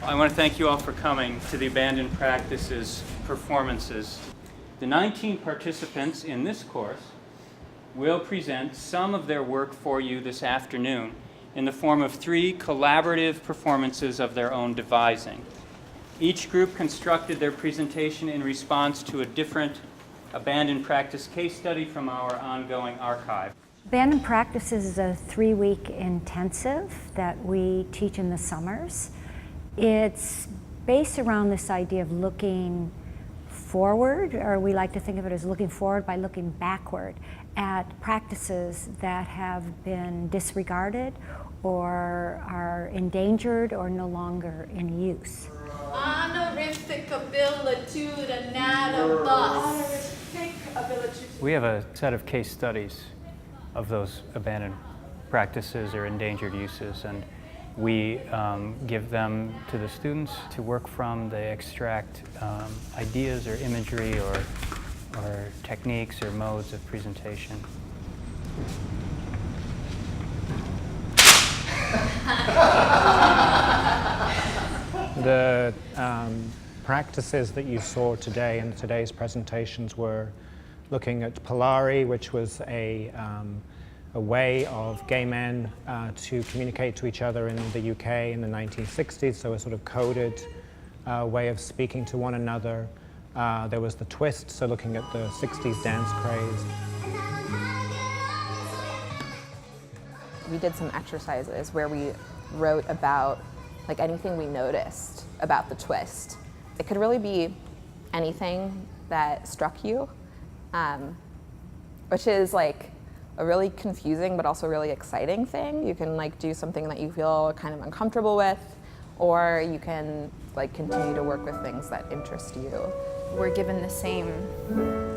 I want to thank you all for coming to the Abandoned Practices performances. The 19 participants in this course will present some of their work for you this afternoon in the form of 3 collaborative performances of their own devising. Each group constructed their presentation in response to a different abandoned practice case study from our ongoing archive. Abandoned Practices is a 3-week intensive that we teach in the summers. It's based around this idea of looking forward, or we like to think of it as looking forward by looking backward at practices that have been disregarded or are endangered or no longer in use. Honorific abilitudinatibus. We have a set of case studies of those abandoned practices or endangered uses, and we give them to the students to work from. They extract ideas or imagery or techniques or modes of presentation. The practices that you saw today in today's presentations were looking at Polari, which was a way of gay men to communicate to each other in the UK in the 1960s, so a sort of coded way of speaking to one another. There was the twist, so looking at the 60s dance craze. We did some exercises where we wrote about anything we noticed about the twist. It could really be anything that struck you, which is a really confusing but also really exciting thing. You can do something that you feel kind of uncomfortable with, or you can continue to work with things that interest you. We're given the same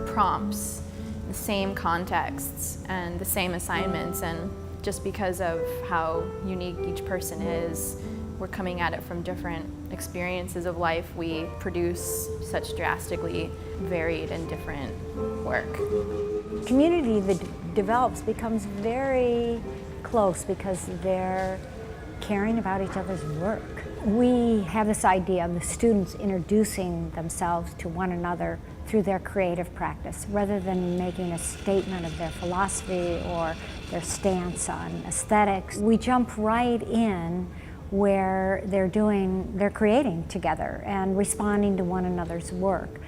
prompts, the same contexts, and the same assignments, and just because of how unique each person is, we're coming at it from different experiences of life. We produce such drastically varied and different work. Community that develops becomes very close because they're caring about each other's work. We have this idea of the students introducing themselves to one another through their creative practice, rather than making a statement of their philosophy or their stance on aesthetics. We jump right in where they're creating together and responding to one another's work.